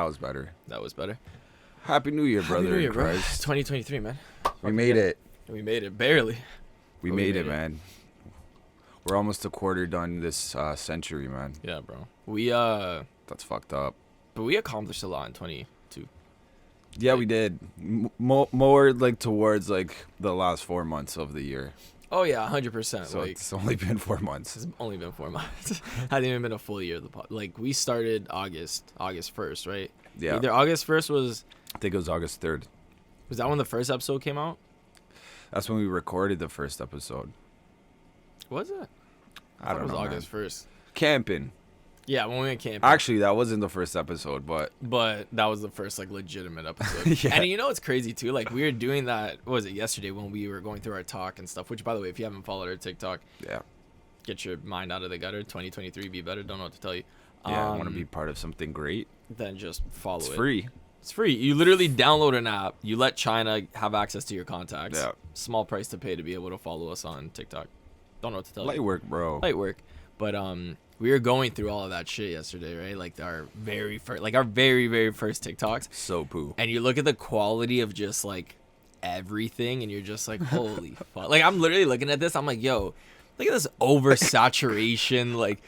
That was better. That was better. Happy New Year, brother. Happy New Year, bro. Christ. 2023, man. We made it. We made it. Barely. We made it, man. We're almost a quarter done this century, man. Yeah, bro. We That's fucked up. But we accomplished a lot in 22. Yeah, we did. More like towards like the last 4 months of the year. Oh yeah, 100%. So like, it's only been 4 months. It's only been 4 months. Hasn't even been a full year of the pod. Like we started August 1st, right? Yeah. Either August 1st was. I think it was August 3rd. Was that when the first episode came out? That's when we recorded the first episode. Was it? I don't know. It was August 1st. Camping. Yeah, when we went camping. Actually, that wasn't the first episode, but that was the first like legitimate episode. Yeah. And you know what's crazy too? Like we were doing that. What was it yesterday when we were going through our talk and stuff? Which, by the way, if you haven't followed our TikTok, yeah, get your mind out of the gutter. 2023, be better. Don't know what to tell you. Yeah, I want to be part of something great. Then just follow it. It's free. It's free. You literally download an app. You let China have access to your contacts. Yeah. Small price to pay to be able to follow us on TikTok. Don't know what to tell you. Light work, bro. Light work. But we were going through all of that shit yesterday, right? Like our very first TikToks. So poo. And you look at the quality of just like everything, and you're just like, holy fuck! Like I'm literally looking at this. I'm like, yo, look at this oversaturation. Like,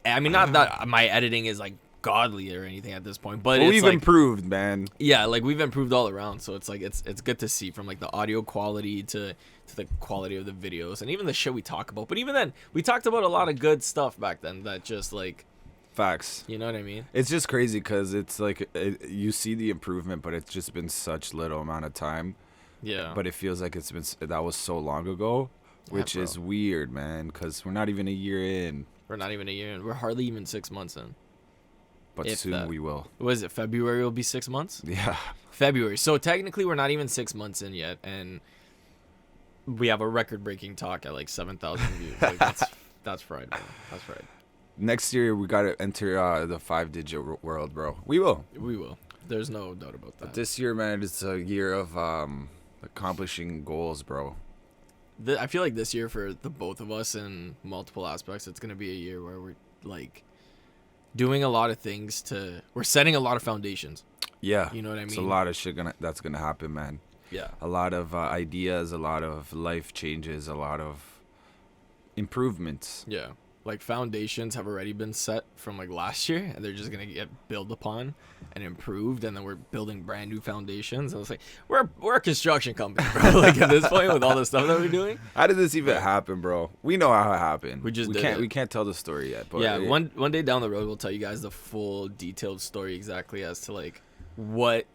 not that my editing is like godly or anything at this point, but we've like, improved, man. Yeah, like we've improved all around. So it's like it's good to see, from like the audio quality to the quality of the videos and even the shit we talk about. But even then, we talked about a lot of good stuff back then that just like facts. You know what I mean? It's just crazy because it's like you see the improvement, but it's just been such little amount of time. Yeah. But it feels like that was so long ago, which is weird, man. Because we're not even a year in. We're not even a year in. We're hardly even 6 months in. But soon we will. Was it February? Will be 6 months. Yeah. February. So technically, we're not even 6 months in yet, and we have a record-breaking talk at like 7,000 views. Like that's fried, bro. That's fried. Next year we gotta enter the 5-digit world, bro. We will. We will. There's no doubt about that. But this year, man, it's a year of accomplishing goals, bro. I feel like this year for the both of us in multiple aspects, it's gonna be a year where we're like doing a lot of things we're setting a lot of foundations. Yeah. You know what I mean? It's a lot of shit that's gonna happen, man. Yeah. A lot of ideas, a lot of life changes, a lot of improvements. Yeah. Like foundations have already been set from like last year, and they're just gonna get built upon and improved, and then we're building brand new foundations. And it's like we're a construction company, bro. Like at this point, with all the stuff that we're doing. How did this even happen, bro? We know how it happened. We can't tell the story yet. But yeah, one day down the road, we'll tell you guys the full detailed story exactly as to like what,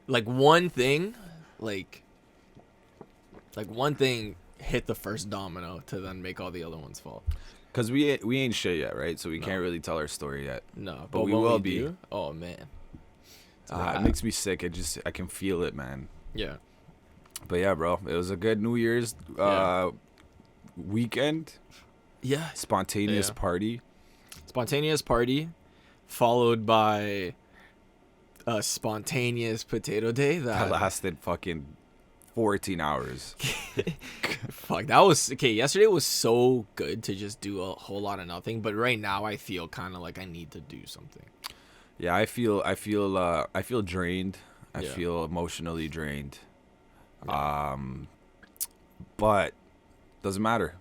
like one thing hit the first domino to then make all the other ones fall. Cause we ain't shit yet, right? So we can't really tell our story yet. No, but we will be. Oh man, it makes me sick. I can feel it, man. Yeah. But yeah, bro, it was a good New Year's weekend. Yeah. Spontaneous party. Spontaneous party, followed by a spontaneous potato day that lasted fucking 14 hours. Fuck, that was okay. Yesterday was so good to just do a whole lot of nothing, but right now I feel kind of like I need to do something. Yeah, I feel drained. I feel emotionally drained. Yeah. But doesn't matter.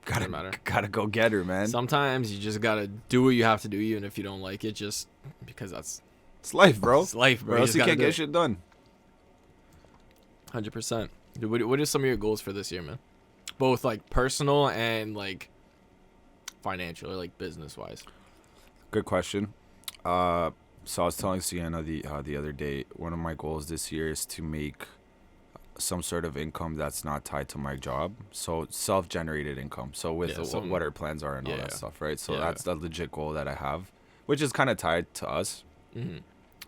Gotta go get her, man. Sometimes you just gotta do what you have to do, even if you don't like it, just because it's life, bro. It's life, bro. Or else you can't get shit done. 100%. Dude, what are some of your goals for this year, man? Both like personal and like financial, or like business wise. Good question. So I was telling Sienna the other day, one of my goals this year is to make some sort of income that's not tied to my job. So self-generated income. So with what our plans are and all that stuff, right? So that's the legit goal that I have, which is kind of tied to us. Mm-hmm.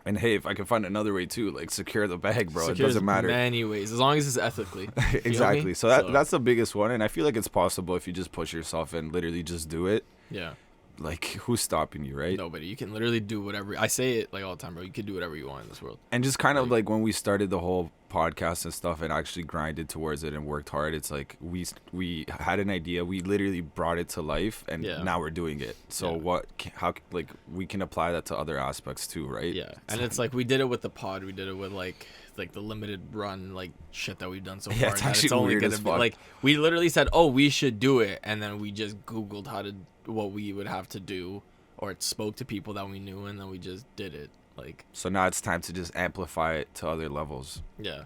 And hey, if I can find another way too, like secure the bag, bro, it doesn't matter. Many ways, as long as it's ethically. Exactly. So that's the biggest one, and I feel like it's possible if you just push yourself and literally just do it. Yeah. like who's stopping you, right? Nobody. You can literally do whatever. I say it like all the time, bro. You can do whatever you want in this world. And just kind of like when we started the whole podcast and stuff and actually grinded towards it and worked hard, it's like we had an idea, we literally brought it to life, and now we're doing it. So how like we can apply that to other aspects too, right? Yeah. And it's like we did it with the pod, we did it with like the limited run like shit that we've done so far. It's actually weird as fuck. Like we literally said, oh, we should do it, and then we just Googled what we would have to do, or it spoke to people that we knew, and then we just did it. Like, so now it's time to just amplify it to other levels. Yeah.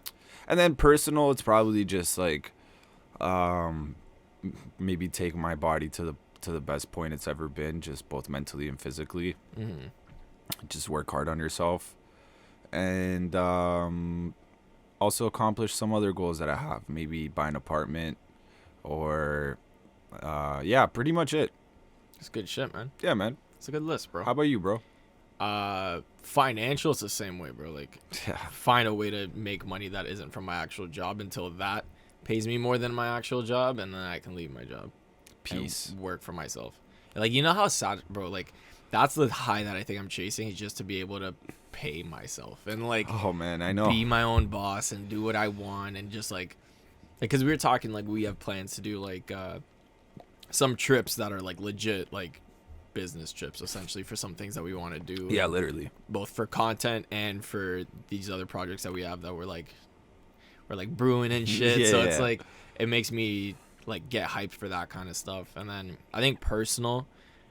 And then personal, it's probably just like maybe take my body to the best point it's ever been, just both mentally and physically. Just work hard on yourself, and also accomplish some other goals that I have. Maybe buy an apartment, or pretty much it. It's good shit, man. Yeah, man. It's a good list, bro. How about you, bro? Financial, it's the same way, bro. Like, find a way to make money that isn't from my actual job until that pays me more than my actual job, and then I can leave my job. Peace. And work for myself. And like, you know how sad, bro, like, that's the high that I think I'm chasing, is just to be able to pay myself and like, oh man, I know, be my own boss and do what I want, and just like because we were talking, like, we have plans to do like some trips that are like legit, like business trips, essentially, for some things that we want to do. Yeah, literally, both for content and for these other projects that we have that we're brewing and shit. So it's like, it makes me like get hyped for that kind of stuff. And then I think personal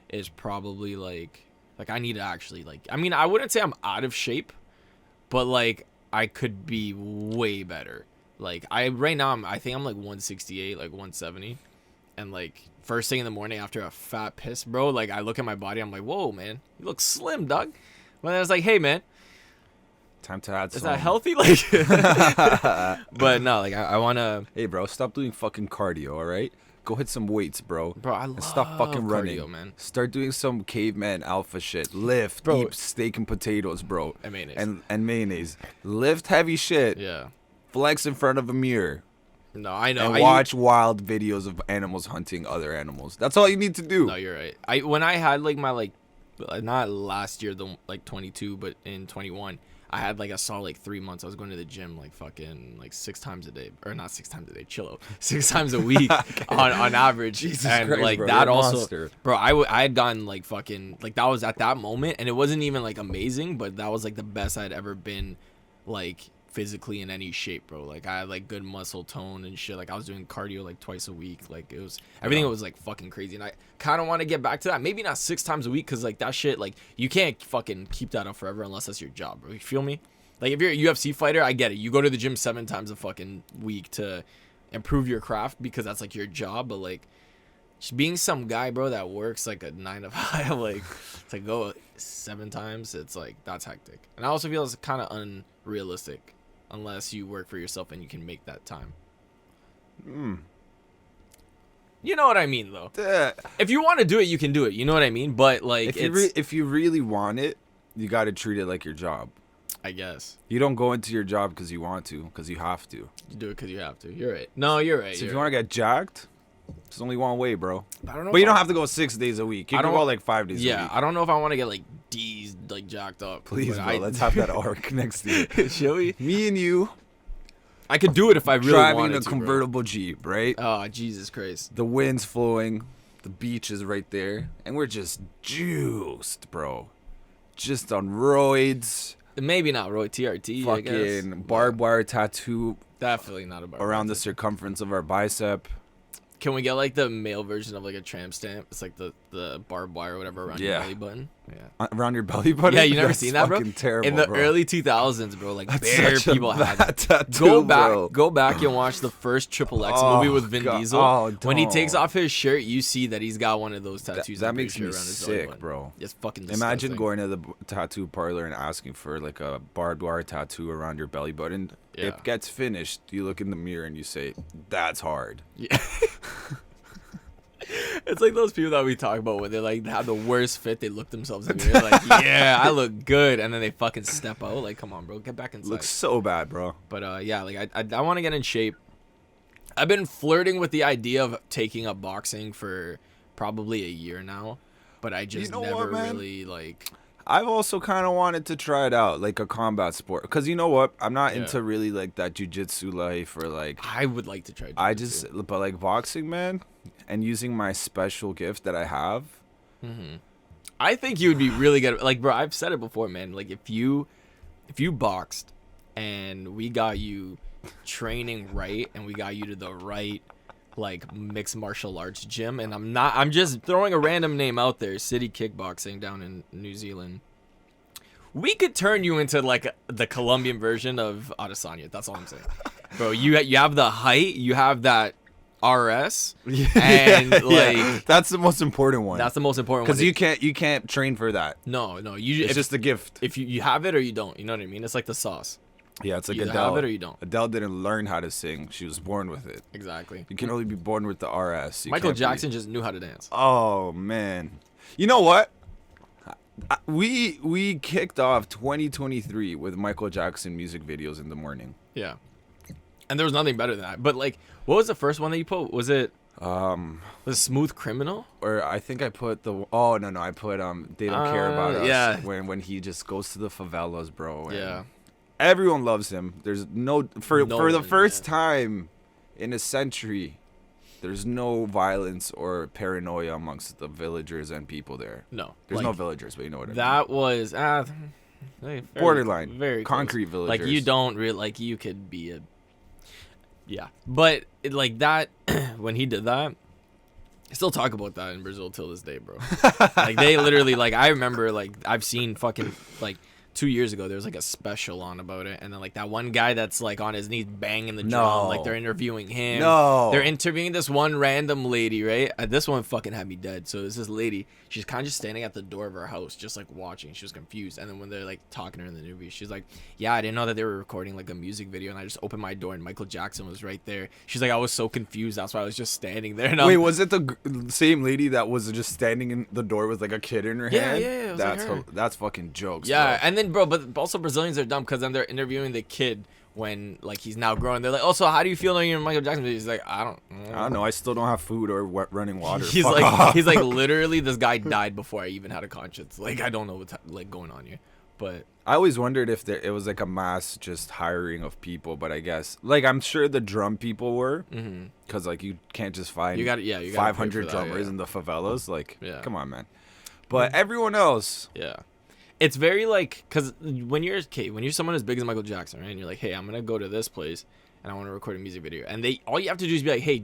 is probably like I need to actually, like, I mean, I wouldn't say I'm out of shape, but like I could be way better. Like right now I think I'm like 168, like 170, and like first thing in the morning after a fat piss, bro, like I look at my body, I'm like, whoa, man, you look slim, dog. But I was like, hey, man, time to add some. Is that healthy? Like, but no, like I want to. Hey, bro, stop doing fucking cardio, all right? Go hit some weights, bro. Bro, I love stop fucking running, cardio, man. Start doing some caveman alpha shit. Lift, bro. Eat steak and potatoes, bro. And mayonnaise. And mayonnaise. Lift heavy shit. Yeah. Flex in front of a mirror. No, I know. And watch wild videos of animals hunting other animals. That's all you need to do. No, you're right. When I had like my, like, not last year, the like 22, but in 21, I had like, I saw like 3 months. I was going to the gym like fucking like 6 times a day, or not 6 times a day, chillo, 6 times a week on average. Jesus and Christ, like bro, that you're a also, monster. bro, I had gotten like fucking, like, that was at that moment, and it wasn't even like amazing, but that was like the best I'd ever been, like, physically in any shape, bro. Like I had like good muscle tone and shit. Like I was doing cardio like twice a week. Like it was everything was like fucking crazy, and I kind of want to get back to that. Maybe not 6 times a week, because like that shit, like you can't fucking keep that up forever unless that's your job, bro. You feel me? Like if you're a UFC fighter, I get it. You go to the gym 7 times a fucking week to improve your craft because that's like your job. But like just being some guy, bro, that works like a 9 to 5, like to go 7 times, it's like, that's hectic. And I also feel it's kind of unrealistic unless you work for yourself and you can make that time. You know what I mean, though. If you want to do it, you can do it. You know what I mean? But like, if you really want it, you got to treat it like your job. I guess. You don't go into your job because you want to, because you have to. You do it because you have to. You're right. No, you're right. So if you want to get jacked, there's only one way, bro. I don't know. But you don't have to go 6 days a week. You can go like 5 days a week. Yeah, I don't know if I want to get like D's like jacked up. Please, bro, let's have that arc next year. Shall we? Me and you. I could do it if I really wanted to. Driving a convertible Jeep, right? Oh, Jesus Christ. The wind's flowing. The beach is right there. And we're just juiced, bro. Just on roids. Maybe not Roy TRT, fucking I guess. Barbed wire tattoo. Definitely not a barbed around the circumference of our bicep. Can we get like the male version of like a tramp stamp? It's like the barbed wire or whatever around your belly button. Yeah. Around your belly button? Yeah, you never seen that, bro? Terrible, in the bro. early 2000s, bro, like That's bare people had that. Tattoo, go back and watch the first Triple X movie with Vin Diesel. When he takes off his shirt, you see that he's got one of those tattoos. That makes me around his sick, bro. It's fucking disgusting. Imagine going to the tattoo parlor and asking for like a barbed wire tattoo around your belly button. Yeah. It gets finished. You look in the mirror and you say, "That's hard." Yeah. It's like those people that we talk about when they like have the worst fit. They look themselves in the mirror like, yeah, I look good, and then they fucking step out. Like, come on, bro, get back inside. Looks so bad, bro. But yeah, like I want to get in shape. I've been flirting with the idea of taking up boxing for probably a year now. but I just know never what, man? really like. I've also kind of wanted to try it out, like a combat sport. Because you know what? I'm not Yeah. into really like that jujitsu life or like. I would like to try. I jiu-jitsu. just, but like boxing, man, and using my special gift that I have. I think you would be really good. Like, bro, I've said it before, man. Like, if you boxed, and we got you training right, and we got you to the right, like, mixed martial arts gym, and I'm just throwing a random name out there, City Kickboxing down in New Zealand. We could turn you into like the Colombian version of Adesanya. That's all I'm saying, bro. You have the height, you have that RS, and like that's the most important one. that's the most important one. Because you can't train for that. No, It's just a gift. if you have it or you don't. You know what I mean? It's like the sauce. Yeah, it's like You either Adele. have it or you don't. Adele didn't learn how to sing. She was born with it. Exactly. You can only be born with the RS. You Michael can't be- Jackson just knew how to dance. Oh man, you know what? We kicked off 2023 with Michael Jackson music videos in the morning. Yeah. And there was nothing better than that. But like, what was the first one that you put? Was it Smooth Criminal? Or I think I put the I put They Don't Care About Us. Yeah. When he just goes to the favelas, bro. and Yeah. Everyone loves him. There's for the one, first yeah. time in a century, there's no violence or paranoia amongst the villagers and people there. No. There's like, no villagers, but you know what I mean. That was very, Borderline. very close. Concrete villagers. Like you don't really like you could be a yeah, but like that when he did that, I still talk about that in Brazil till this day, bro. Like they literally like I remember like I've seen fucking like 2 years ago there was like a special on about it, and then like that one guy that's like on his knees banging the drum, like they're interviewing him. No. They're interviewing this one random lady, right? This one fucking had me dead. So it's this lady, she's kind of just standing at the door of her house, just like watching. She was confused, and then when they're like talking to her in the interview, she's like, "Yeah, I didn't know that they were recording like a music video, and I just opened my door and Michael Jackson was right there." She's like, "I was so confused, that's why I was just standing there." And Wait, was it the same lady that was just standing in the door with like a kid in her Yeah, hand? yeah, it was like That's her. that's fucking jokes. Yeah, bro. and then but also Brazilians are dumb because then they're interviewing the kid when like he's now growing. They're like, "Oh, so how do you feel knowing you're in Michael Jackson?" He's like, "I don't know. I still don't have food or running water. He's Fuck like, off. he's like, literally, this guy died before I even had a conscience. Like, I don't know what's like going on here, but I always wondered if it was like a mass just hiring of people, but I guess like I'm sure the drum people were, because like you can't just find you got you got 500 drummers in the favelas. Like, Yeah. come on, man. But everyone else, Yeah. It's very like, because when you're someone as big as Michael Jackson, right? And you're like, hey, I'm going to go to this place and I want to record a music video. And all you have to do is be like, hey,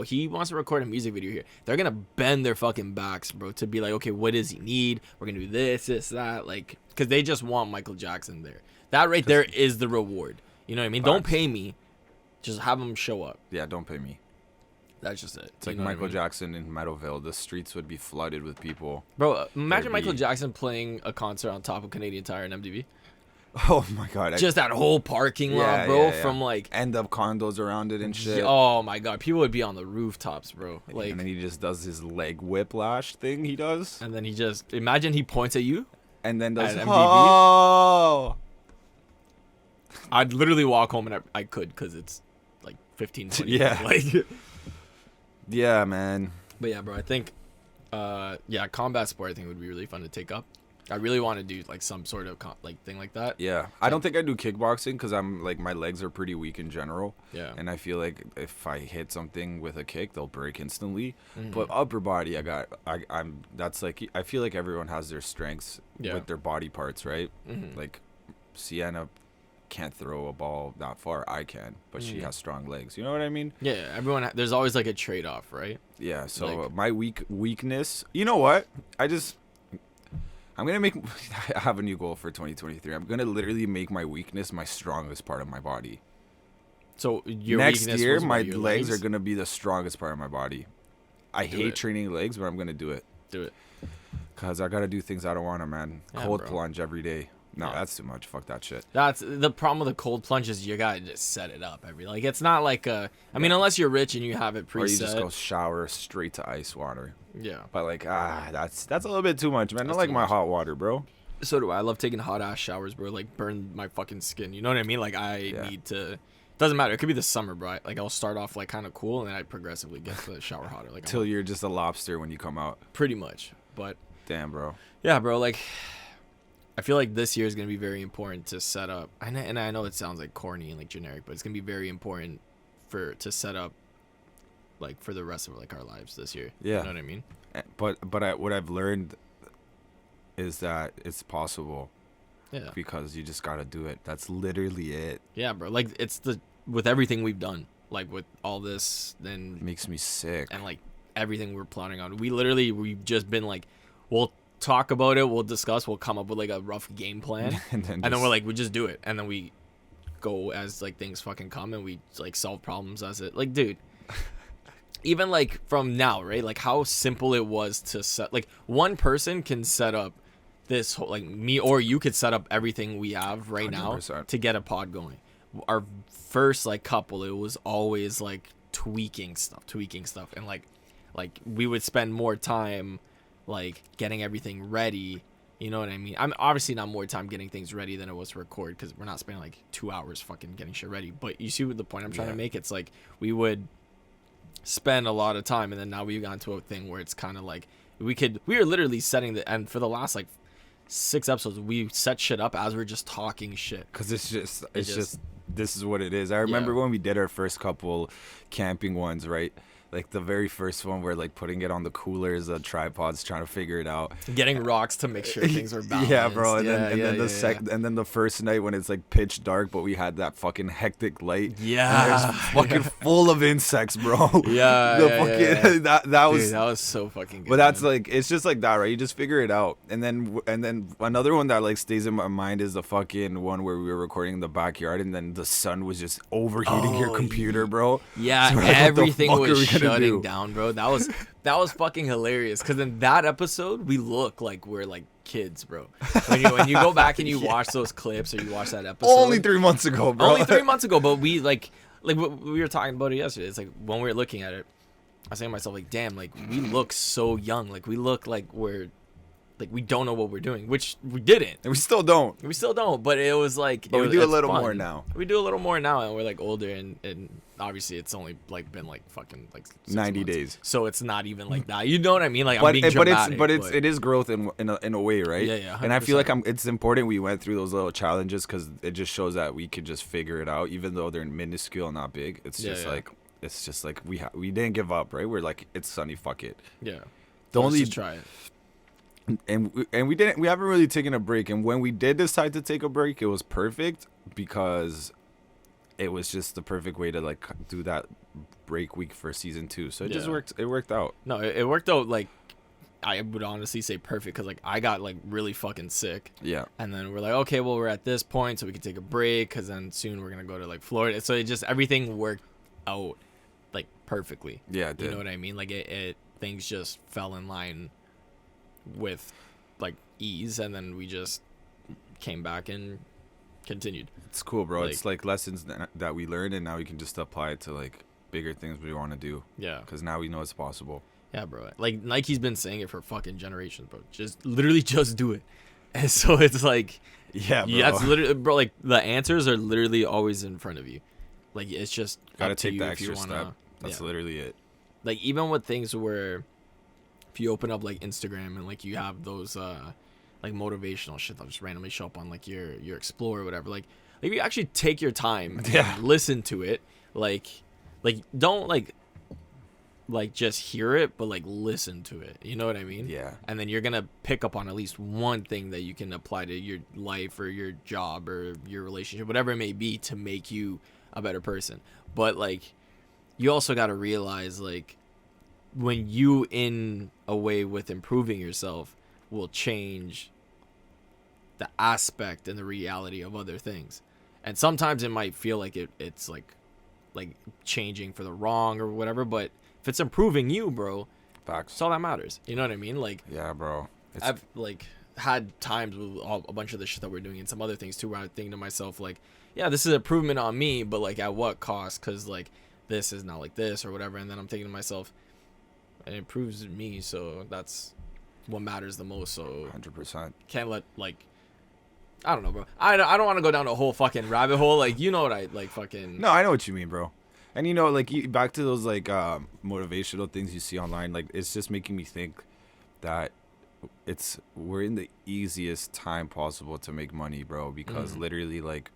he wants to record a music video here. They're going to bend their fucking backs, bro, to be like, okay, what does he need? We're going to do this, that. Like, because they just want Michael Jackson there. That right there is the reward. You know what I mean? Don't pay me. Just have him show up. yeah, don't pay me. That's just it. It's like Michael Jackson in Meadowville. The streets would be flooded with people. Bro, imagine Michael be- Jackson playing a concert on top of Canadian Tire and MTV. Oh my god! Just that whole parking lot, bro, from like end up condos around it and shit. oh my god, people would be on the rooftops, bro. Like, and then he just does his leg whiplash thing. He does, and then he just imagine he points at you. and then does At MTV? oh. I'd literally walk home and I could because it's like 15, 20. Yeah. Like, Yeah, man. but yeah, bro, I think, combat sport I think would be really fun to take up. I really want to do like some sort of thing like that. Yeah, I don't think I do kickboxing because I'm like my legs are pretty weak in general. Yeah. And I feel like if I hit something with a kick, they'll break instantly. Mhm. But upper body, I'm that's like I feel like everyone has their strengths Yeah. with their body parts, right? Mhm. Like Sienna can't throw a ball that far. I can, but she Mhm. has strong legs. You know what I mean? Yeah, everyone. There's always like a trade off, right? Yeah. So Like- my weakness. You know what? I'm gonna make. I have a new goal for 2023. I'm gonna literally make my weakness my strongest part of my body. So your Next weakness year, was what, my your legs are gonna be the strongest part of my body. I Do hate it. training legs, but I'm gonna do it Do it. because I gotta do things I don't want to, man. Yeah, Cold bro. plunge every day. No, Yeah. that's too much. Fuck that shit. That's the problem with the cold plunge is you gotta just set it up like it's not like a. I mean, unless you're rich and you have it preset. Or you just go shower straight to ice water. Yeah. But like, that's a little bit too much, man. I That's like too my much. hot water, bro. So do I. I love taking hot ass showers, bro. Like burn my fucking skin. You know what I mean? Like I Yeah. need to. Doesn't matter. It could be the summer, bro. Like I'll start off like kind of cool, and then I progressively get the shower hotter. Like Till you're just a lobster when you come out. pretty much. But Damn, bro. yeah, bro, like I feel like this year is gonna be very important to set up. And I know it sounds like corny and like generic, but it's gonna be very important to set up like for the rest of like our lives this year. Yeah. You know what I mean? But what I've learned is that it's possible. Yeah. Because you just gotta do it. That's literally it. Yeah, bro. Like it's with everything we've done, like with all this, It then makes me sick. and like everything we're planning on. We've just been like, we'll talk about it, we'll discuss, we'll come up with like a rough game plan, and then we're like, we just do it, and then we go as like things fucking come, and we like solve problems as it. Like, dude, even like from now, right? Like how simple it was to set. Like one person can set up this whole, like me or you could set up everything we have right 100%. now to get a pod going. Our first like couple, it was always like tweaking stuff, and like we would spend more time like getting everything ready. You know what I mean? I'm obviously not more time getting things ready than it was to record, because we're not spending like 2 hours fucking getting shit ready. But you see what the point I'm trying to make? It's like we would spend a lot of time, and then now we've gotten to a thing where it's kind of like we are literally setting and for the last like 6 episodes we set shit up as we're just talking shit, because it's just this is what it is. I remember when we did our first couple camping ones, right? Like the very first one, we're like putting it on the coolers, the tripods, trying to figure it out, getting rocks to make sure things are balanced. Yeah, bro. And then the first night when it's like pitch dark, but we had that fucking hectic light. Yeah, and there's fucking full of insects, bro. Yeah, that was Dude, that was so fucking good. But that's like, it's just like that, right? You just figure it out. And then another one that like stays in my mind is the fucking one where we were recording in the backyard, and then the sun was just overheating your computer, bro. Yeah, so like, everything was shutting down, bro. That was fucking hilarious, because in that episode we look like we're like kids, bro. When you go back and you watch those clips, or you watch that episode only 3 months ago, bro. Only 3 months ago, but we like we were talking about it yesterday. It's like when we were looking at it, I was saying to myself, like, damn, like we look so young. Like we look like we're like we don't know what we're doing, which we didn't. And we still don't. But it was like, but we do a little more now. We do a little more now, and we're like older, and obviously it's only like been like fucking like 90 months. days. So it's not even like that. You know what I mean? Like, I'm being dramatic, but it is growth in a way, right? Yeah. 100%. And I feel like it's important we went through those little challenges, because it just shows that we could just figure it out, even though they're minuscule and not big. It's just like we didn't give up, right? We're like, it's sunny, fuck it. Yeah. Let's just try it. And we haven't really taken a break, and when we did decide to take a break, it was perfect, because it was just the perfect way to like do that break week for season 2. So it worked out. No, it worked out, like, I would honestly say perfect, because like I got like really fucking sick. Yeah. And then we're like, okay, well, we're at this point, so we can take a break, because then soon we're gonna go to like Florida. So it just, everything worked out like perfectly. Yeah, it did. You know what I mean? Like it things just fell in line with like ease, and then we just came back and continued. It's cool, bro. Like, it's like lessons that we learned, and now we can just apply it to like bigger things we want to do. Yeah. Because now we know it's possible. Yeah, bro. Like Nike's been saying it for fucking generations, bro. Just literally just do it. And so it's like, yeah, bro. Yeah, it's literally, bro. Like the answers are literally always in front of you. Like it's just gotta up to take you the if extra you wanna, step. That's literally it. Like even with things where, if you open up like Instagram and like you have those like motivational shit that just randomly show up on like your Explore or whatever, like if you actually take your time and listen to it, like don't like just hear it, but like listen to it, you know what I mean? Yeah. And then you're gonna pick up on at least one thing that you can apply to your life or your job or your relationship, whatever it may be, to make you a better person. But like you also got to realize, like, when you in a way with improving yourself will change the aspect and the reality of other things. And sometimes it might feel like it's like changing for the wrong or whatever, but if it's improving you, bro, facts. that's all that matters. You know what I mean? Like, yeah, bro. I've like had times with a bunch of the shit that we're doing and some other things too, where I think to myself, like, yeah, this is improvement on me, but like at what cost? Because like this is not like this or whatever. And then I'm thinking to myself, it improves me, so that's what matters the most. So 100%. Can't let, like, I don't know, bro. I don't want to go down a whole fucking rabbit hole. Like, you know what I like, fucking. No, I know what you mean, bro. And you know, like, back to those like motivational things you see online, like, it's just making me think that we're in the easiest time possible to make money, bro, because literally like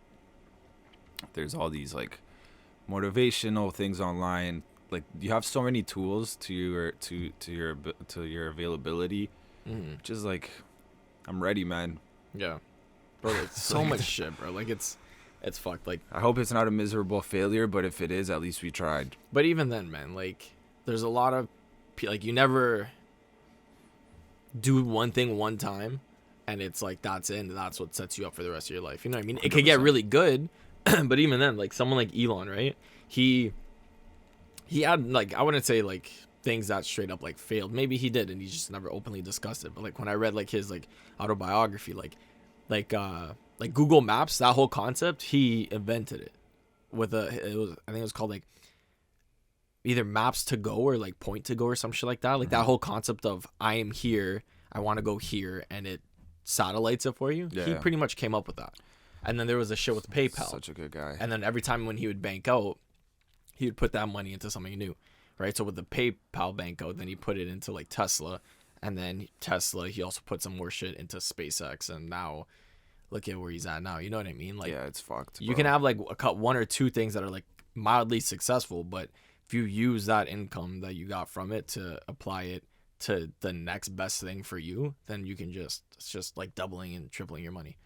there's all these like motivational things online. Like you have so many tools to your availability, which is like, I'm ready, man. Yeah, bro, like so much shit, bro. Like it's fucked. Like I hope it's not a miserable failure, but if it is, at least we tried. But even then, man, like there's a lot of like you never do one thing one time, and it's like that's it, and that's what sets you up for the rest of your life. You know what I mean? It could get really good, but even then, like someone like Elon, right? He had like, I wouldn't say like things that straight up like failed. Maybe he did, and he just never openly discussed it. But like when I read like his like autobiography, like Google Maps, that whole concept, he invented it with I think it was called like either Maps to Go or like Point to Go or some shit like that. Like that whole concept of I am here, I want to go here, and it satellites it for you. Yeah, he pretty much came up with that. And then there was a shit with PayPal. Such a good guy. And then every time when he would bank out, he would put that money into something new, right? So with the PayPal bank out, then he put it into like Tesla, and then Tesla, he also put some more shit into SpaceX, and now look at where he's at now. You know what I mean? Like, yeah, it's fucked. You can have like one or two things that are like mildly successful, but if you use that income that you got from it to apply it to the next best thing for you, then you can it's just like doubling and tripling your money,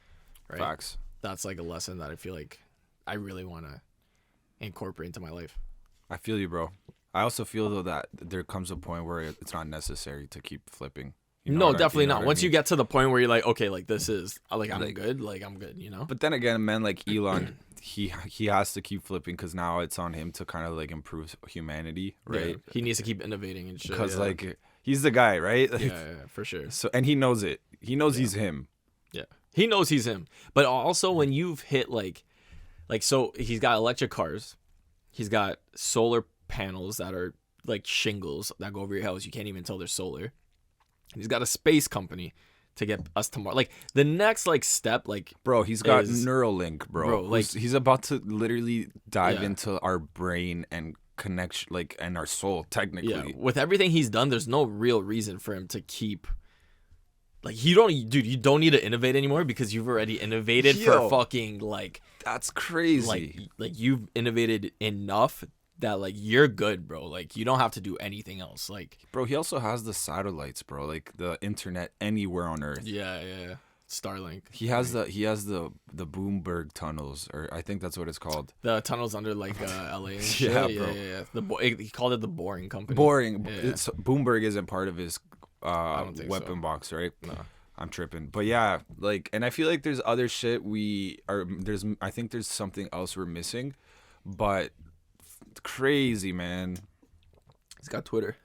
right? Facts. That's like a lesson that I feel like I really want to incorporate into my life. I feel you, bro. I also feel though that there comes a point where it's not necessary to keep flipping. No, definitely not. Once you get to the point where you're like, okay, like this is like I'm good, you know. But then again, man, like Elon, he has to keep flipping because now it's on him to kind of like improve humanity, right? Yeah, he needs to keep innovating and shit. Because like he's the guy, right? Like, yeah, for sure. So and he knows it. He knows he's him. Yeah, he knows he's him. But also when you've hit like so he's got electric cars, he's got solar panels that are like shingles that go over your house. You can't even tell they're solar. He's got a space company to get us to Mars. Like the next like step, like bro, he's got Neuralink, bro. Like he's about to literally dive into our brain and connection, like, and our soul. Technically, yeah. With everything he's done, there's no real reason for him to keep. Like you don't need to innovate anymore because you've already innovated for fucking like. That's crazy. Like you've innovated enough that like you're good, bro. Like you don't have to do anything else. Like, bro, he also has the satellites, bro. Like the internet anywhere on Earth. Yeah. Starlink. He has the Bloomberg tunnels, or I think that's what it's called. The tunnels under like LA and shit. Yeah, bro. He called it the Boring Company. Boring. Yeah. Bloomberg isn't part of his weapon box, right? No. I'm tripping. But yeah, like, and I feel like there's other shit I think there's something else we're missing, but crazy, man. He's got Twitter.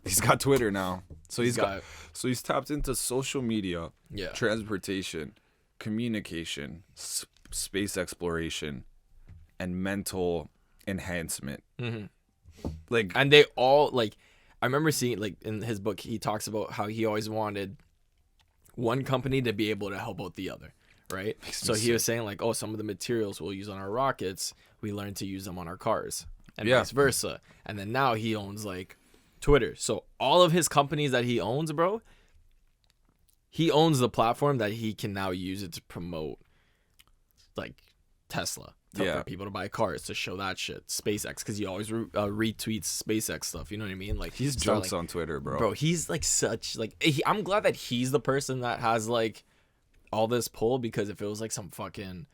He's got Twitter now. So he's tapped into social media, yeah, transportation, communication, space exploration, and mental enhancement. Like, and they all like, I remember seeing like in his book, he talks about how he always wanted one company to be able to help out the other, right? So he was saying like, oh, some of the materials we'll use on our rockets, we learned to use them on our cars, and vice versa. And then now he owns like Twitter. So all of his companies that he owns, bro, he owns the platform that he can now use it to promote like Tesla. For people to buy cars, to show that shit. SpaceX, because he always retweets SpaceX stuff. You know what I mean? Like he's jokes on Twitter, bro. Bro, he's like such like. I'm glad that he's the person that has like all this pull, because if it was like some fucking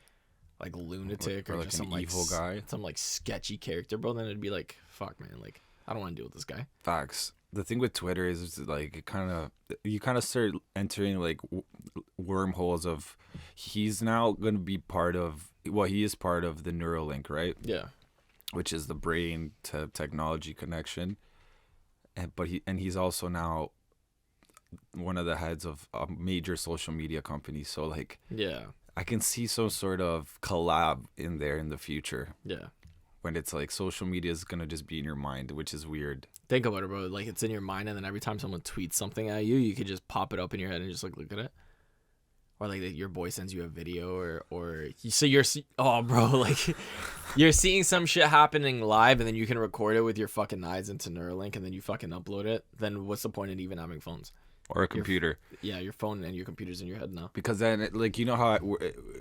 like lunatic or like just an some like evil guy, some like sketchy character, bro, then it'd be like, fuck, man. Like I don't want to deal with this guy. Facts. The thing with Twitter is like you kind of start entering like wormholes of he's now gonna be part of. Well, he is part of the Neuralink, right? Yeah. Which is the brain to technology connection, and he's also now one of the heads of a major social media company. So like, yeah, I can see some sort of collab in there in the future. Yeah. When it's like social media is gonna just be in your mind, which is weird. Think about it, bro. Like it's in your mind, and then every time someone tweets something at you, you could just pop it up in your head and just like look at it. Or like your boy sends you a video, or so you're like you're seeing some shit happening live, and then you can record it with your fucking eyes into Neuralink, and then you fucking upload it. Then what's the point in even having phones? or a computer. Your phone and your computer's in your head now. Because then, like, you know how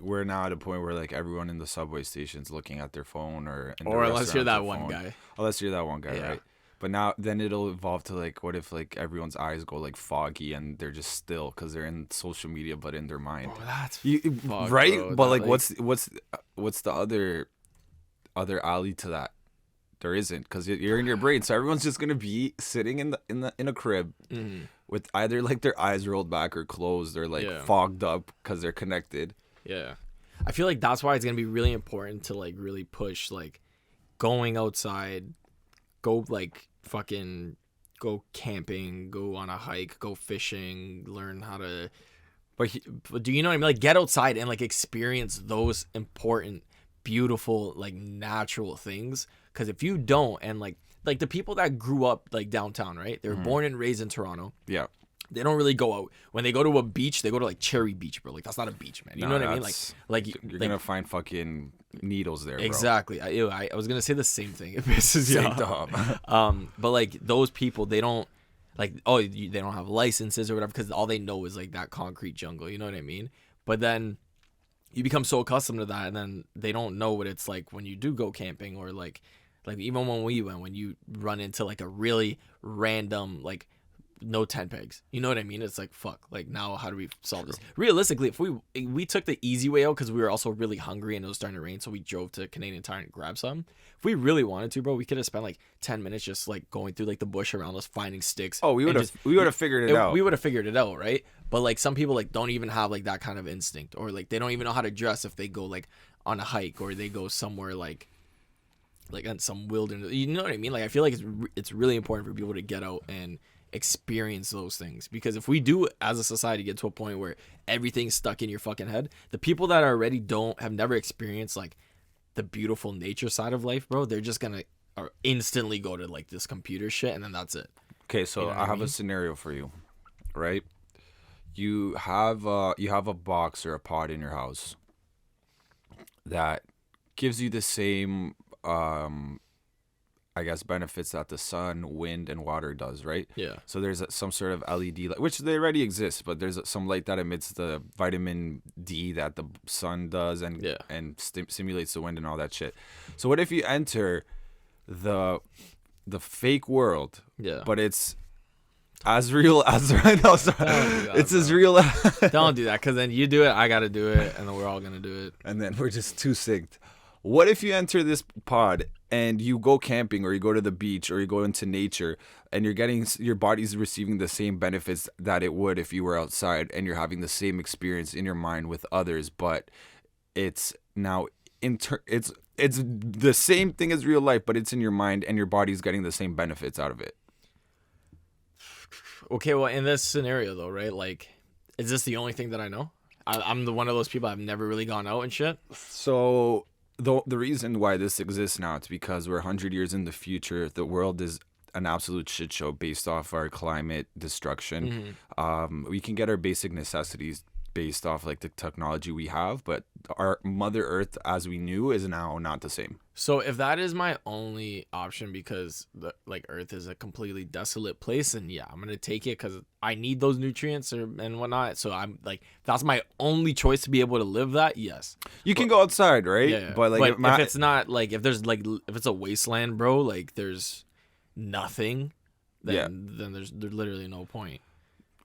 we're now at a point where like everyone in the subway station's looking at their phone, or in the Unless you're restaurant, that their one phone. guy. Unless you're that one guy, Yeah. right? But now, then it'll evolve to like, what if like everyone's eyes go like foggy and they're just still because they're in social media, but in their mind, Oh, that's fucked, right? bro. But That, like, what's the other alley to that? There isn't, because you're in your brain, so everyone's just gonna be sitting in a crib with either like their eyes rolled back or closed or like fogged up because they're connected. Yeah. I feel like that's why it's going to be really important to like really push like going outside, go like fucking go camping, go on a hike, go fishing, learn how to but do you know what I mean? Like get outside and like experience those important, beautiful, like natural things, cuz if you don't, and like the people that grew up like downtown, right? They were born and raised in Toronto. Yeah. They don't really go out. When they go to a beach, they go to like Cherry Beach, bro. Like that's not a beach, man. You know what I mean? Like you're gonna find fucking needles there, bro. Exactly. I was gonna say the same thing. It pisses you off. But like those people, they don't like they don't have licenses or whatever because all they know is like that concrete jungle. You know what I mean? But then you become so accustomed to that, and then they don't know what it's like when you do go camping, or like even when we went, when you run into like a really random like no tent pegs. You know what I mean? It's like, fuck, like now how do we solve this? Realistically, if we took the easy way out because we were also really hungry and it was starting to rain, so we drove to Canadian Tire and grabbed some. If we really wanted to, bro, we could have spent like 10 minutes just like going through like the bush around us, finding sticks. Oh, we would have figured it out. We would have figured it out, right? But like some people like don't even have like that kind of instinct, or like they don't even know how to dress if they go like on a hike, or they go somewhere like on some wilderness. You know what I mean? Like I feel like it's really important for people to get out and experience those things, because if we do as a society get to a point where everything's stuck in your fucking head, the people that already have never experienced like the beautiful nature side of life, bro, they're just gonna instantly go to like this computer shit, and then that's it. Okay, so I have a scenario for you, right? You have a box or a pod in your house that gives you the same I guess benefits that the sun, wind, and water does, right? Yeah. So there's some sort of LED light, which they already exist, but there's some light that emits the vitamin D that the sun does, and simulates the wind and all that shit. So what if you enter the fake world? Yeah. But it's as real as I know. It's as real. Don't do that, because then you do it, I gotta do it, and then we're all gonna do it, and then we're just too synced. What if you enter this pod and you go camping, or you go to the beach, or you go into nature, and your body's receiving the same benefits that it would if you were outside, and you're having the same experience in your mind with others, but it's now it's the same thing as real life, but it's in your mind, and your body's getting the same benefits out of it. Okay, well, in this scenario though, right? Like, is this the only thing that I know? I'm one of those people, I've never really gone out and shit. So the reason why this exists now, it's because we're 100 years in the future. The world is an absolute shit show based off our climate destruction. We can get our basic necessities based off like the technology we have, but our Mother Earth as we knew is now not the same. So if that is my only option, because Earth is a completely desolate place, and yeah, I'm gonna take it because I need those nutrients and whatnot. So I'm like, that's my only choice to be able to live that. Yes, you can go outside, right? Yeah, but like, if it's not like, if it's a wasteland, bro, like there's nothing, then there's literally no point,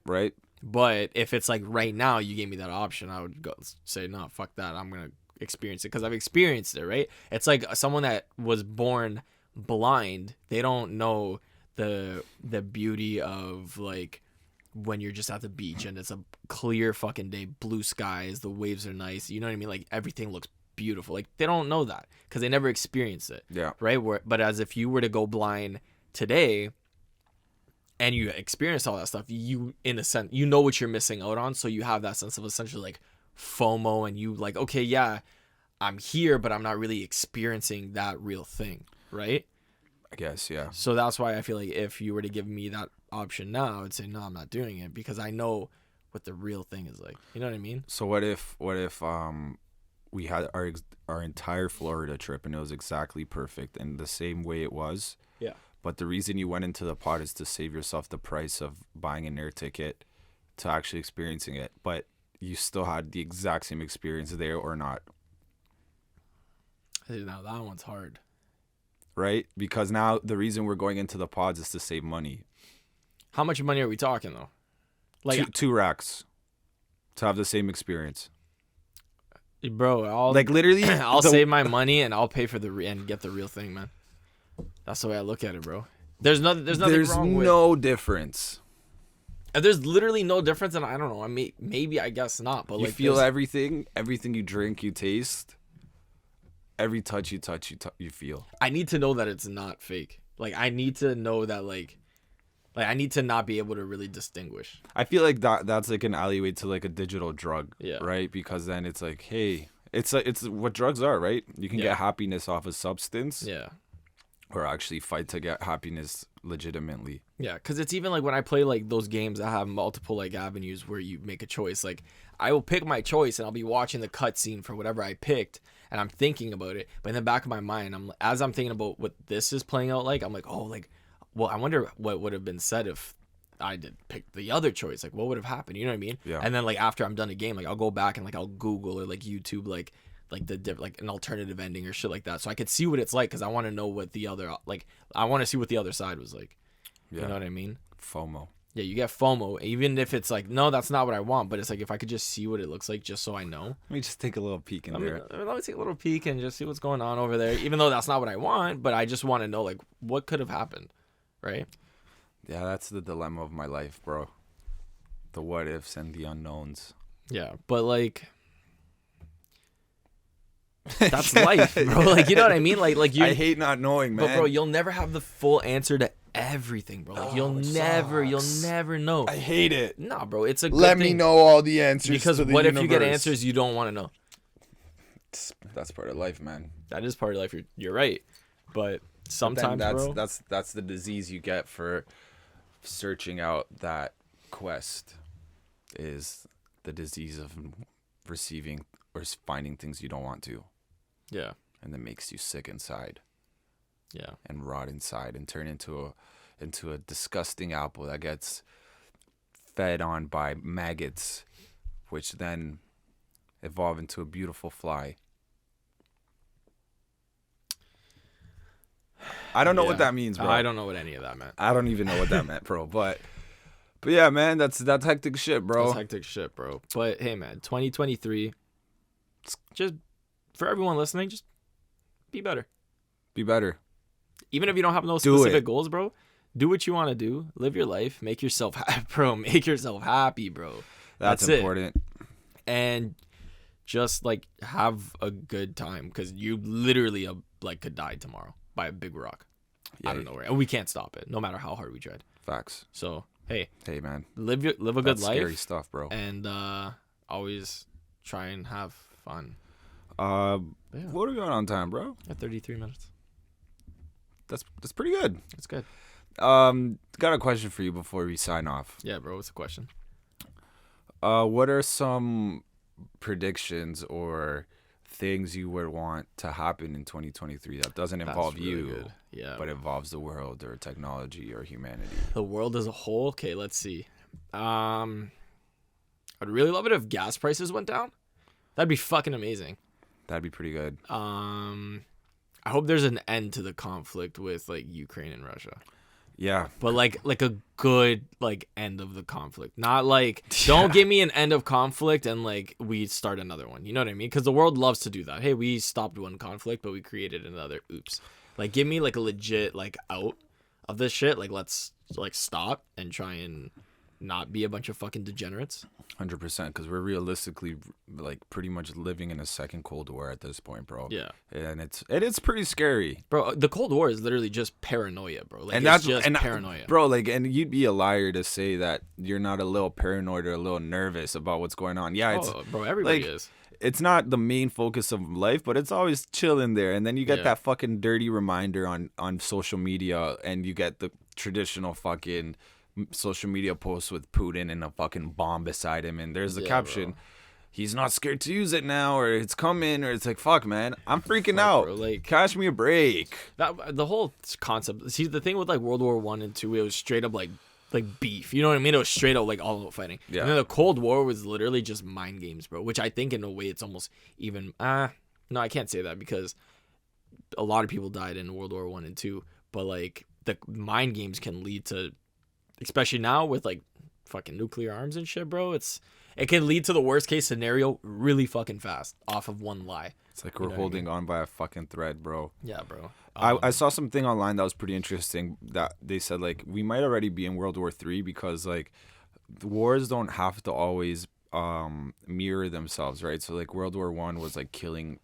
right? But if it's like right now, you gave me that option, I would go say no, fuck that. I'm gonna experience it because I've experienced it, right? It's like someone that was born blind. They don't know the beauty of like when you're just at the beach and it's a clear fucking day, blue skies, the waves are nice. You know what I mean? Like everything looks beautiful. Like they don't know that because they never experienced it. Yeah. Right. But as if you were to go blind today, and you experience all that stuff, you, in a sense, you know what you're missing out on. So you have that sense of essentially like FOMO, and you like, okay, yeah, I'm here, but I'm not really experiencing that real thing, right? I guess, yeah. So that's why I feel like if you were to give me that option now, I would say, no, I'm not doing it, because I know what the real thing is like. You know what I mean? So what if we had our entire Florida trip and it was exactly perfect and the same way it was? Yeah. But the reason you went into the pod is to save yourself the price of buying an air ticket to actually experiencing it. But you still had the exact same experience there or not. Now that one's hard. Right? Because now the reason we're going into the pods is to save money. How much money are we talking though? Like two racks to have the same experience. Bro, I'll like literally I'll save my money and I'll pay for and get the real thing, man. That's the way I look at it, bro. There's nothing wrong with. There's no difference. There's literally no difference, and I don't know. I mean, maybe I guess not, but you like feel everything you drink, you taste. Every touch you touch, you feel. I need to know that it's not fake. Like I need to know that like I need to not be able to really distinguish. I feel like that's like an alleyway to like a digital drug, yeah. Right? Because then it's like, hey, it's what drugs are, right? You can get happiness off a substance, yeah, or actually fight to get happiness legitimately. Yeah, because it's even like when I play like those games that have multiple like avenues where you make a choice. Like I will pick my choice and I'll be watching the cutscene for whatever I picked, and I'm thinking about it. But in the back of my mind, as I'm thinking about what this is playing out like, I'm like, oh, like, well, I wonder what would have been said if I did pick the other choice. Like, what would have happened? You know what I mean? Yeah. And then like after I'm done a game, like I'll go back and like I'll Google or like YouTube like an alternative ending or shit like that, so I could see what it's like, because I want to know what the other I want to see what the other side was like. Yeah. You know what I mean? FOMO. Yeah, you get FOMO, even if it's like, no, that's not what I want, but it's like if I could just see what it looks like, just so I know. Let me just take a little peek in there. Let me take a little peek and just see what's going on over there, even though that's not what I want, but I just want to know like what could have happened, right? Yeah, that's the dilemma of my life, bro. The what ifs and the unknowns. Yeah, but like that's life, bro. Like, you know what I mean? Like you. I hate not knowing, man. But bro, you'll never have the full answer to everything, bro. Like you'll never know. I hate it. Nah, bro, it's a good Let thing, me know all the answers. Because to the what universe. if you get answers you don't want to know? That's part of life, man. That is part of life. You're right, but sometimes, bro, that's the disease you get for searching out that quest. Is the disease of receiving or finding things you don't want to. Yeah. And that makes you sick inside. Yeah. And rot inside and turn into a disgusting apple that gets fed on by maggots, which then evolve into a beautiful fly. I don't know what that means, bro. I don't know what any of that meant. I don't even know what that meant, bro. But yeah, man, that's hectic shit, bro. That's hectic shit, bro. But hey, man, 2023, just for everyone listening, just be better. Be better. Even if you don't have no specific goals, bro, do what you want to do. Live your life. Make yourself happy, bro. Make yourself happy, bro. That's important. And just like have a good time, because you literally like could die tomorrow by a big rock. I don't know where, and we can't stop it, no matter how hard we tried. Facts. So hey, man, live a good life. Scary stuff, bro. And always try and have fun. What are we going on time, bro? At 33 minutes. That's pretty good. That's good. Got a question for you before we sign off. Yeah, bro. What's the question? What are some predictions or things you would want to happen in 2023 that doesn't involve really you, good. Yeah, but involves the world or technology or humanity? The world as a whole. Okay, let's see. I'd really love it if gas prices went down. That'd be fucking amazing. That'd be pretty good. I hope there's an end to the conflict with like Ukraine and Russia. Yeah. But like a good like end of the conflict. Not like don't give me an end of conflict and like we start another one. You know what I mean? Because the world loves to do that. Hey, we stopped one conflict, but we created another. Oops. Like give me like a legit like out of this shit. Like let's like stop and try and not be a bunch of fucking degenerates. 100%, because we're realistically like pretty much living in a second Cold War at this point, bro. Yeah. And it's pretty scary, bro. The Cold War is literally just paranoia, bro. Like, and it's just paranoia, bro. Like, and you'd be a liar to say that you're not a little paranoid or a little nervous about what's going on. Yeah, it's bro. Everybody like, is. It's not the main focus of life, but it's always chilling there. And then you get that fucking dirty reminder on social media, and you get the traditional fucking social media posts with Putin and a fucking bomb beside him, and there's the caption, he's not scared to use it now, or it's coming, or it's like, fuck, man, I'm freaking Fuck, out. bro, like, catch me a break. that the whole concept. See, the thing with like World War 1 and 2, it was straight up like beef. You know what I mean? It was straight up like all out fighting. Yeah. And then the Cold War was literally just mind games, bro. Which I think in a way it's almost even. No, I can't say that because a lot of people died in World War 1 and 2. But like the mind games can lead to, especially now with like fucking nuclear arms and shit, bro. It can lead to the worst case scenario really fucking fast off of one lie. It's like we're holding on by a fucking thread, bro. Yeah, bro. I saw something online that was pretty interesting, that they said like we might already be in World War III because like the wars don't have to always mirror themselves, right? So like World War I was like killing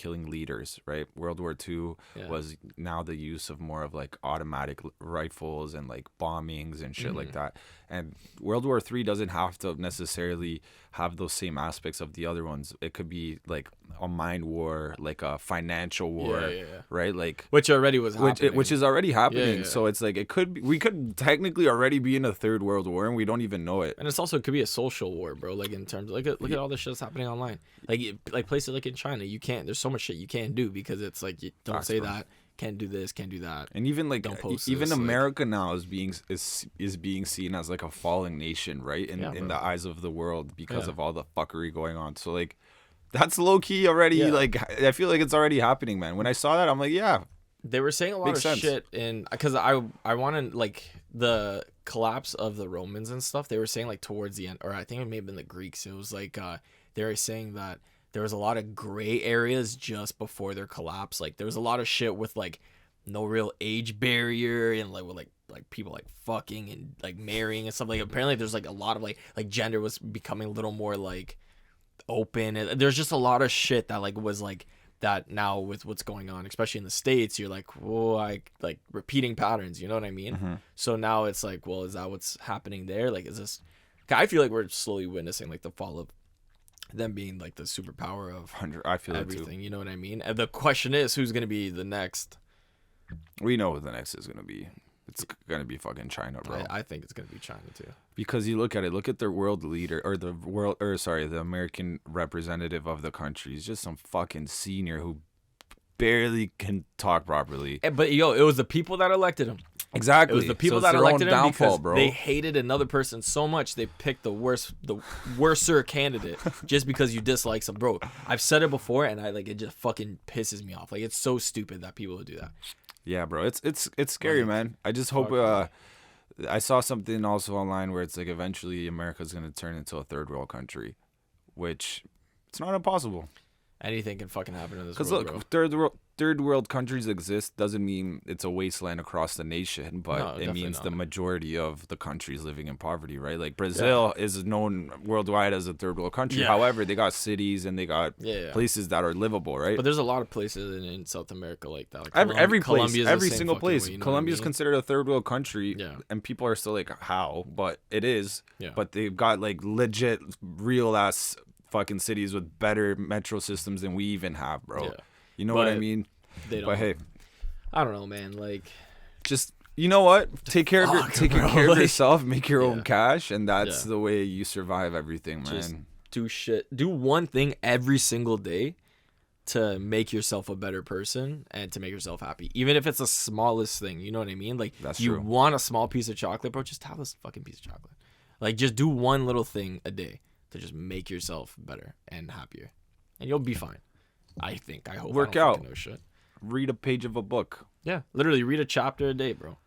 leaders, right? World War II was now the use of more of like automatic rifles and like bombings and shit like that. And World War III doesn't have to necessarily have those same aspects of the other ones. It could be like a mind war, like a financial war, right? Like which already was happening. Which is already happening. Yeah. So it's like we could technically already be in a third world war and we don't even know it. And it's also, it could be a social war, bro. Like in terms of, look at all the shit that's happening online. Like places like in China, there's so much shit you can't do because it's like, you don't say that, can't do this, can't do that. And even like don't post even this, America now is being seen as like a falling nation, right? In the eyes of the world because of all the fuckery going on. So like that's low key already like I feel like it's already happening, man. When I saw that, I'm like, yeah. They were saying a lot of shit because I wanted like the collapse of the Romans and stuff. They were saying like towards the end, or I think it may have been the Greeks. It was like they were saying that there was a lot of gray areas just before their collapse. Like there was a lot of shit with like no real age barrier and like with like people like fucking and like marrying and stuff. Like apparently there's like a lot of like gender was becoming a little more like open. And there's just a lot of shit that like was like that now with what's going on, especially in the States. You're like, whoa, like repeating patterns, you know what I mean? So now it's like, well, is that what's happening there? Like, is this, I feel like we're slowly witnessing like the fall of them being like the superpower of I feel everything, you know what I mean? And the question is, who's going to be the next? We know what the next is going to be. It's going to be fucking China, bro. I think it's going to be China too. Because you look at their world leader, or the American representative of the country. He's just some fucking senior who barely can talk properly. But yo, it was the people that elected him. Exactly. It was the people that elected him because they hated another person so much they picked the worser candidate just because you dislike some, bro. I've said it before and it just fucking pisses me off. Like it's so stupid that people would do that. Yeah, bro. It's scary, man. I just hope I saw something also online where it's like eventually America's going to turn into a third world country, which it's not impossible. Anything can fucking happen in this world. Because look, third world countries exist doesn't mean it's a wasteland across the nation, but it means the majority of the countries living in poverty, right? Like Brazil is known worldwide as a third world country. However, they got cities and they got places that are livable, right? But there's a lot of places in South America like that. Like every place, every single place. Way, you know Colombia is I mean? considered a third world country, and people are still like, how? But it is. Yeah. But they've got like legit, real ass fucking cities with better metro systems than we even have, bro. Yeah. You know what I mean? They don't. But hey, I don't know, man. Like, just you know what? Take care of yourself. Make your own cash, and that's the way you survive everything, man. Just do shit. Do one thing every single day to make yourself a better person and to make yourself happy, even if it's the smallest thing. You know what I mean? Like, that's you true. Want a small piece of chocolate, bro? Just have this fucking piece of chocolate. Like, just do one little thing a day to just make yourself better and happier, and you'll be fine. I think. I hope. Work I don't out. fucking know shit. Read a page of a book. Yeah, literally read a chapter a day, bro.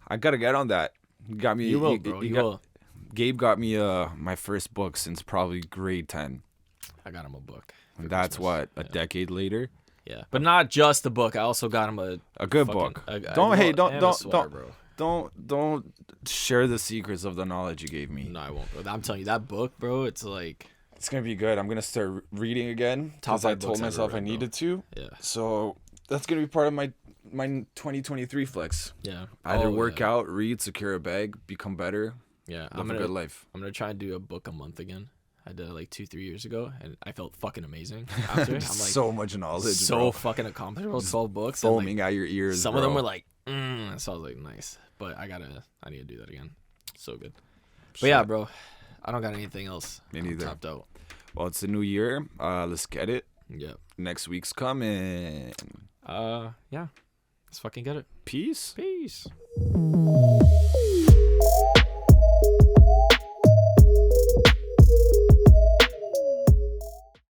I gotta get on that. You got me. You will, bro. You will. Gabe got me my first book since probably grade 10. I got him a book. And that's Christmas. what a decade later. Yeah, but not just a book. I also got him a good book. Don't share the secrets of the knowledge you gave me. No, I won't, bro. I'm telling you, that book, bro. It's like it's gonna be good. I'm gonna start reading again because I told myself I needed to. Yeah. So that's gonna be part of my 2023 flex. Yeah. Either work out, read, secure a bag, become better. Yeah. Live a good life. I'm gonna try and do a book a month again. I did it like 2-3 years ago, and I felt fucking amazing after. I'm like, so much knowledge, so bro. fucking accomplished. 12 books, foaming at your ears. Some of them were like, so I was like, nice. But I need to do that again. So good. But yeah, bro, I don't got anything else. Me neither. I'm tapped out. Well, it's a new year. Let's get it. Yeah. Next week's coming. Yeah. Let's fucking get it. Peace. Peace.